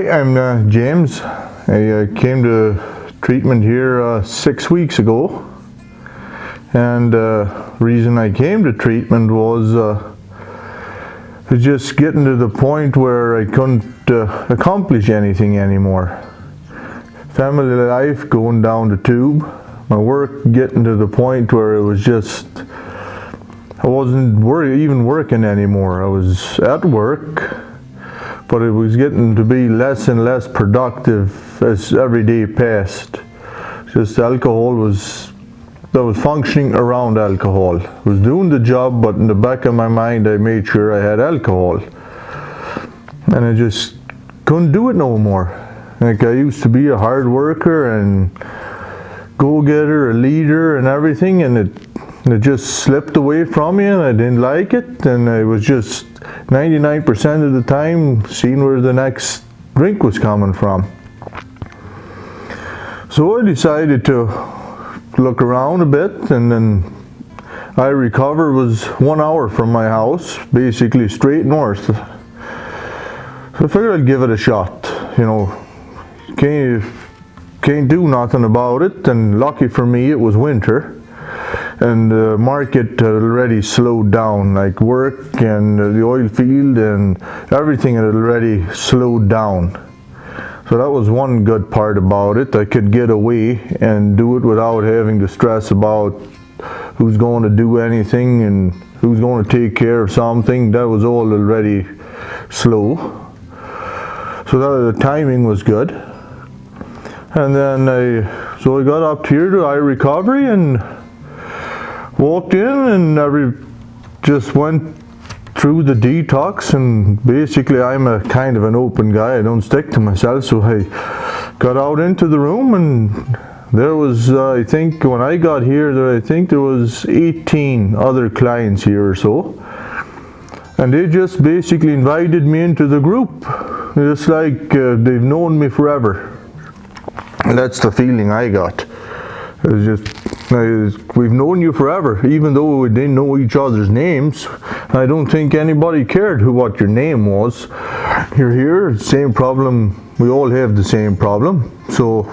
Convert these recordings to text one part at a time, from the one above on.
I'm James. I came to treatment here 6 weeks ago, and the reason I came to treatment was just getting to the point where I couldn't accomplish anything anymore. Family life going down the tube, my work getting to the point where it was just, I wasn't even working anymore. I was at work, but it was getting to be less and less productive as every day passed. Just alcohol was functioning around alcohol. I was doing the job, but in the back of my mind I made sure I had alcohol. And I just couldn't do it no more. Like, I used to be a hard worker and go-getter, a leader and everything, and it just slipped away from me, and I didn't like it, and I was just 99% of the time seeing where the next drink was coming from. So I decided to look around a bit, and then iRecover was 1 hour from my house, basically straight north. So I figured I'd give it a shot. You know, can't do nothing about it, and lucky for me it was winter. And the market had already slowed down, like work and the oil field and everything had already slowed down. So that was one good part about it. I could get away and do it without having to stress about who's going to do anything and who's going to take care of something. That was all already slow. So the timing was good. And then I got up here to iRecovery and walked in, and just went through the detox, and basically I'm a kind of an open guy. I don't stick to myself, so I got out into the room, and there was, I think when I got here, there was 18 other clients here or so, and they just basically invited me into the group. It's like they've known me forever. And that's the feeling I got. It was just, we've known you forever, even though we didn't know each other's names. I don't think anybody cared what your name was. You're here, same problem. We all have the same problem, so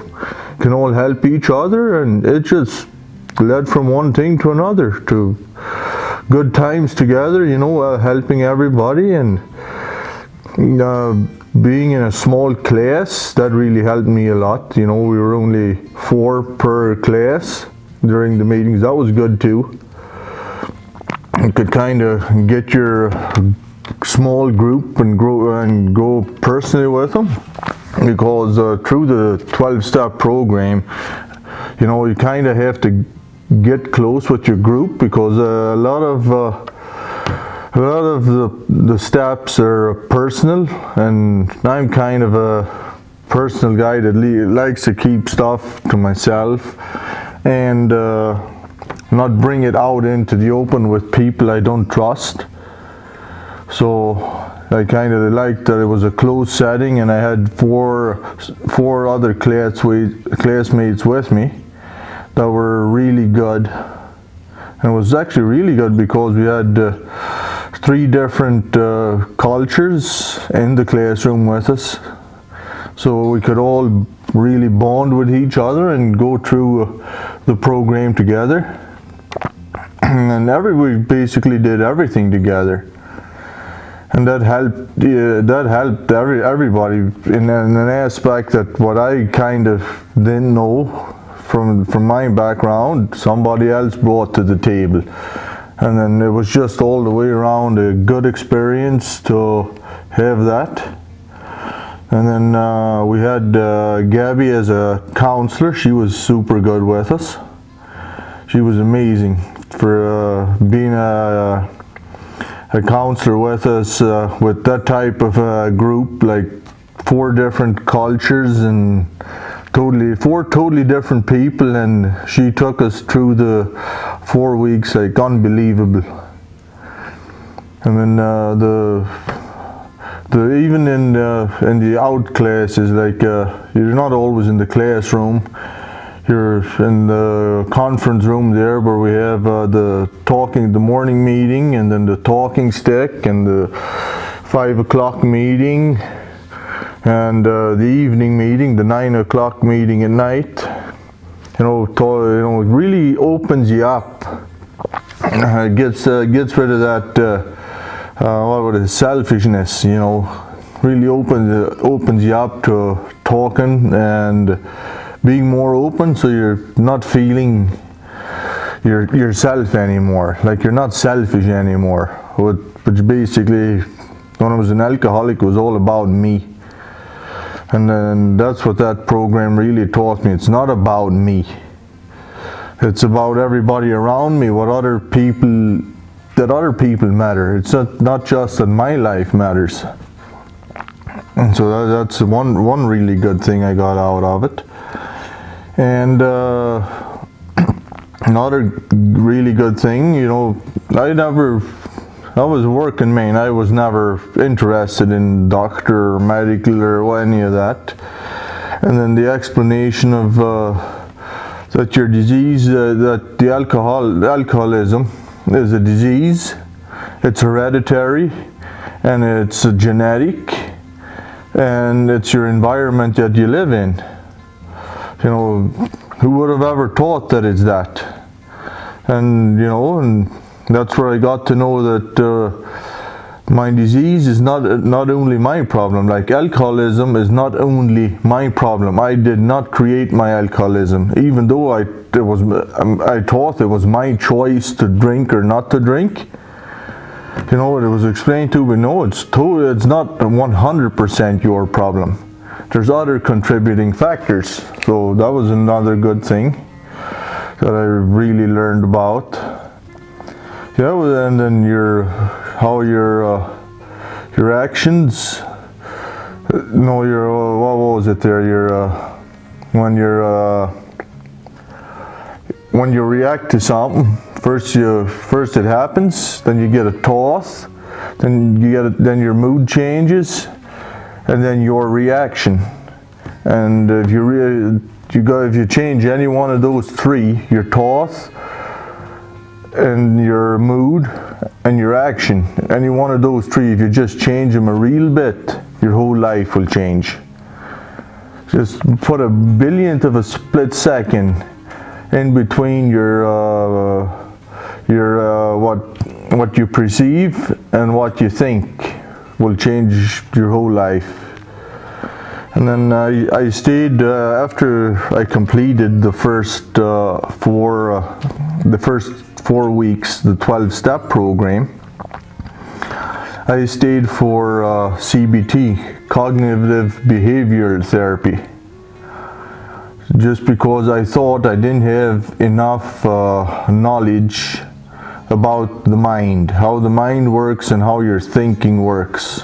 can all help each other, and it just led from one thing to another, to good times together, you know, helping everybody, and being in a small class, that really helped me a lot. You know, we were only 4 per class during the meetings. That was good too. You could kind of get your small group and go personally with them, because through the 12-step program, you know, you kind of have to get close with your group, because a lot of the steps are personal, and I'm kind of a personal guy that likes to keep stuff to myself and not bring it out into the open with people I don't trust. So I kind of liked that it was a closed setting, and I had four other classmates with me that were really good. And it was actually really good because we had 3 different cultures in the classroom with us, so we could all really bond with each other and go through the program together. And we basically did everything together, and that helped everybody in an aspect that what I kind of didn't know from my background, somebody else brought to the table. And then it was just all the way around a good experience to have that. And then we had Gabby as a counselor. She was super good with us. She was amazing for being a counselor with us, with that type of group, like 4 different cultures and 4 totally different people, and she took us through the 4 weeks like unbelievable. And then even in the out classes, like you're not always in the classroom. You're in the conference room there, where we have the morning meeting, and then the talking stick, and the 5 o'clock meeting, And the evening meeting, the 9 o'clock meeting at night, it really opens you up. It gets rid of that selfishness. Really opens you up to talking and being more open, so you're not feeling yourself anymore. Like you're not selfish anymore. Which basically, when I was an alcoholic, it was all about me. And then that's what that program really taught me. It's not about me. It's about everybody around me, that other people matter. It's not just that my life matters. And so that's one really good thing I got out of it. And another really good thing, I was a working man. I was never interested in doctor or medical or any of that. And then the explanation of that your disease, that the alcoholism is a disease, it's hereditary, and it's genetic, and it's your environment that you live in. Who would have ever thought that it's that? And and that's where I got to know that my disease is not only my problem. Like alcoholism is not only my problem. I did not create my alcoholism, even though I thought it was my choice to drink or not to drink. It was explained to me, no, it's not 100% your problem. There's other contributing factors. So that was another good thing that I really learned about. Yeah, and then your actions. No, what was it there? When you react to something, first it happens, then you get a thought, then your mood changes, and then your reaction. And if you change any one of those three, your thoughts and your mood and your action, any one of those three, if you just change them a real bit, your whole life will change. Just put a billionth of a split second in between what you perceive and what you think will change your whole life. And then I stayed after I completed the first 4 weeks, the 12-step program. I stayed for CBT, cognitive behavioral therapy, just because I thought I didn't have enough knowledge about the mind, how the mind works and how your thinking works.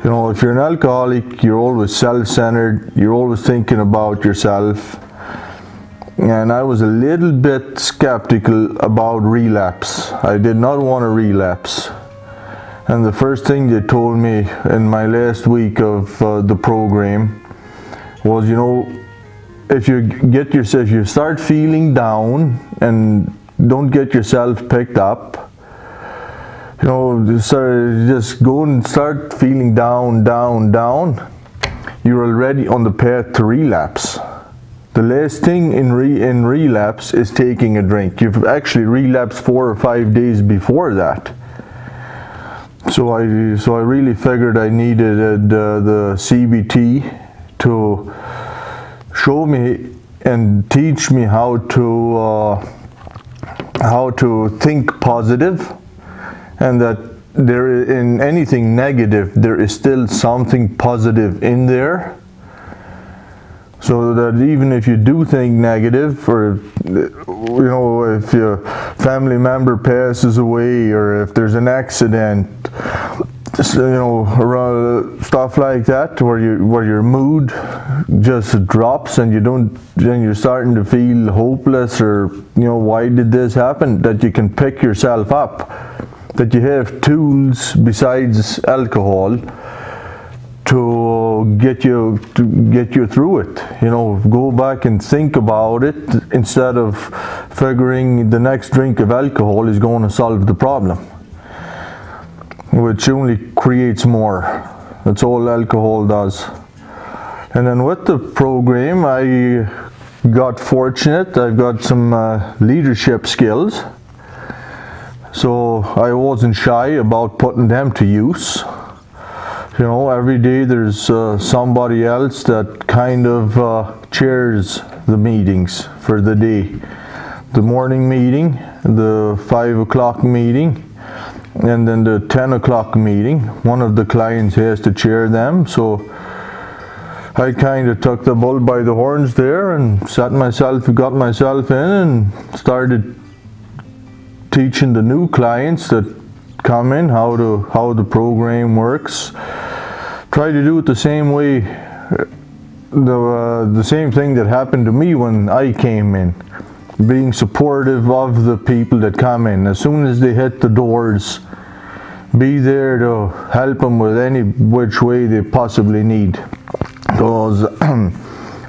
If you're an alcoholic, you're always self-centered, you're always thinking about yourself. And I was a little bit skeptical about relapse. I did not want to relapse. And the first thing they told me in my last week of the program was, if you start feeling down and don't get yourself picked up, just go and start feeling down, you're already on the path to relapse. The last thing in relapse is taking a drink. You've actually relapsed 4 or 5 days before that. So I really figured I needed the CBT to show me and teach me how to think positive, and that in anything negative there is still something positive in there. So that even if you do think negative, or if your family member passes away, or if there's an accident, stuff like that, where your mood just drops and you're starting to feel hopeless, or why did this happen? That you can pick yourself up, that you have tools besides alcohol to get you through it. Go back and think about it, instead of figuring the next drink of alcohol is going to solve the problem, which only creates more. That's all alcohol does. And then with the program, I got fortunate. I've got some leadership skills. So I wasn't shy about putting them to use. You know, every day there's somebody else that kind of chairs the meetings for the day. The morning meeting, the 5 o'clock meeting, and then the 10 o'clock meeting. One of the clients has to chair them. So I kind of took the bull by the horns there and got myself in and started teaching the new clients that come in how the program works. Try to do it the same way, the same thing that happened to me when I came in. Being supportive of the people that come in. As soon as they hit the doors, be there to help them with any which way they possibly need. Because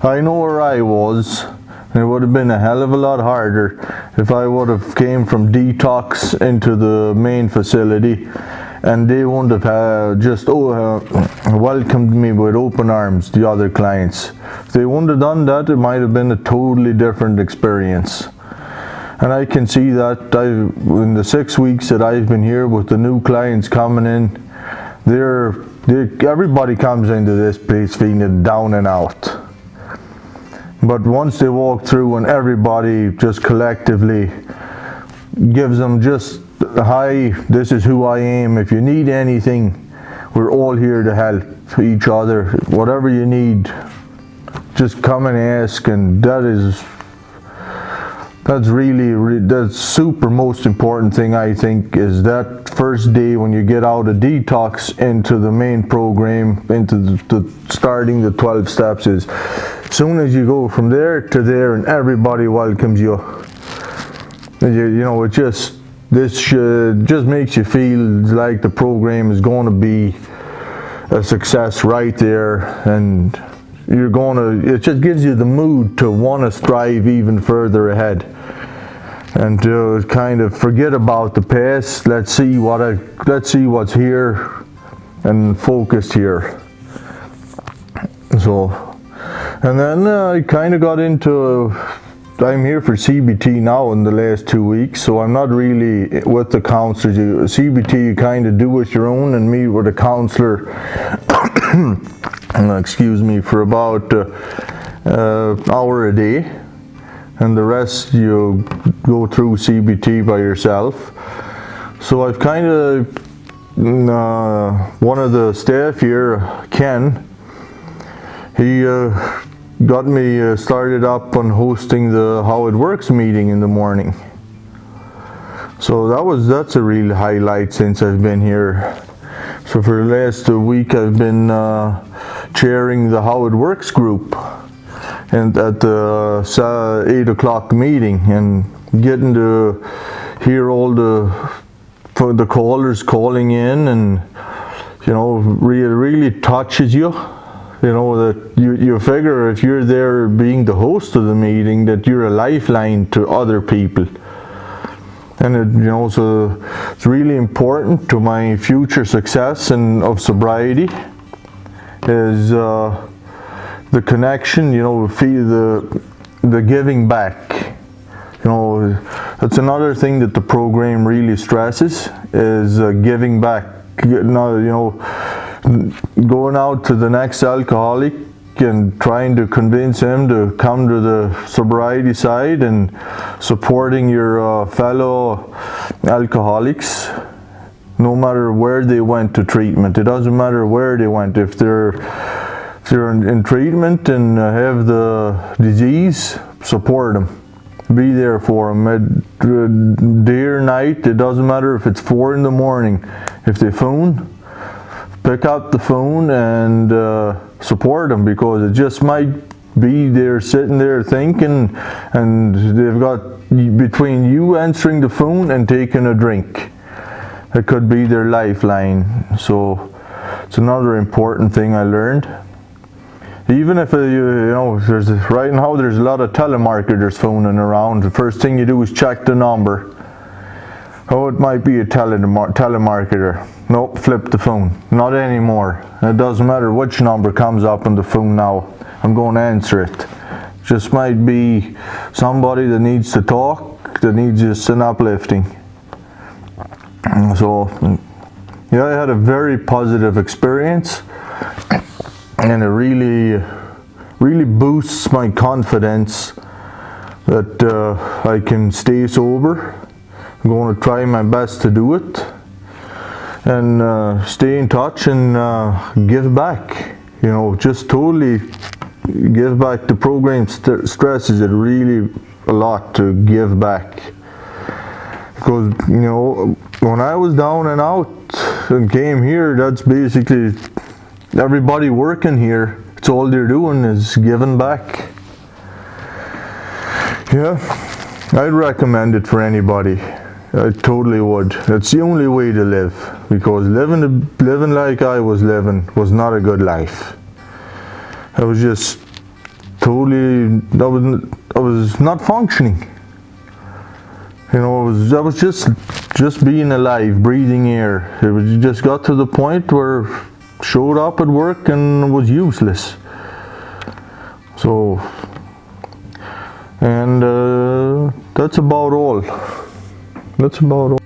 I know where I was, and it would have been a hell of a lot harder if I would have came from detox into the main facility, and they wouldn't have just welcomed me with open arms, the other clients. If they wouldn't have done that, it might have been a totally different experience. And I can see that in the 6 weeks that I've been here with the new clients coming in, everybody comes into this place feeling down and out. But once they walk through and everybody just collectively gives them just, hi, this is who I am. If you need anything, we're all here to help each other. Whatever you need, just come and ask. And that's super most important thing, I think, is that first day when you get out of detox into the main program, into the starting the 12 steps, is as soon as you go from there to there and everybody welcomes you. You know, this just makes you feel like the program is going to be a success right there, and it just gives you the mood to want to strive even further ahead and to kind of forget about the past. Let's see what's here and focus here. So, and then I kind of got into I'm here for CBT now in the last 2 weeks, so I'm not really with the counselors. CBT you kind of do with your own and meet with a counselor excuse me, for about hour a day, and the rest you go through CBT by yourself. So I've kind of one of the staff here, Ken, he got me started up on hosting the How It Works meeting in the morning. So that's a real highlight since I've been here. So for the last week I've been chairing the How It Works group and at the 8 o'clock meeting, and getting to hear all the callers calling in, and you know, really touches you. You know, that you figure if you're there being the host of the meeting, that you're a lifeline to other people. And you know, so it's really important to my future success and of sobriety is the connection, you know, the giving back. You know, that's another thing that the program really stresses is giving back. You know, going out to the next alcoholic and trying to convince him to come to the sobriety side, and supporting your fellow alcoholics no matter where they went to treatment. It doesn't matter where they went. If they're in treatment and have the disease, support them. Be there for them at day or night. It doesn't matter if it's 4 in the morning. If they phone, pick up the phone and support them, because it just might be they're sitting there thinking, and they've got between you answering the phone and taking a drink, it could be their lifeline. So it's another important thing I learned. Even if you know, right now there's a lot of telemarketers phoning around. The first thing you do is check the number. Oh, it might be a telemarketer. Nope, flip the phone. Not anymore. It doesn't matter which number comes up on the phone now. I'm going to answer it. Just might be somebody that needs to talk, that needs just an uplifting. So, yeah, I had a very positive experience, and it really boosts my confidence that I can stay sober. I'm going to try my best to do it, and stay in touch and give back. You know, just totally give back. The program stresses it really a lot to give back, because you know, when I was down and out and came here, that's basically everybody working here. It's all they're doing is giving back. Yeah, I'd recommend it for anybody. I totally would. It's the only way to live, because living like I was living was not a good life. I was just totally, I was not functioning. You know, I was just being alive, breathing air. It just got to the point where showed up at work and was useless. So, and that's about all. That's about all.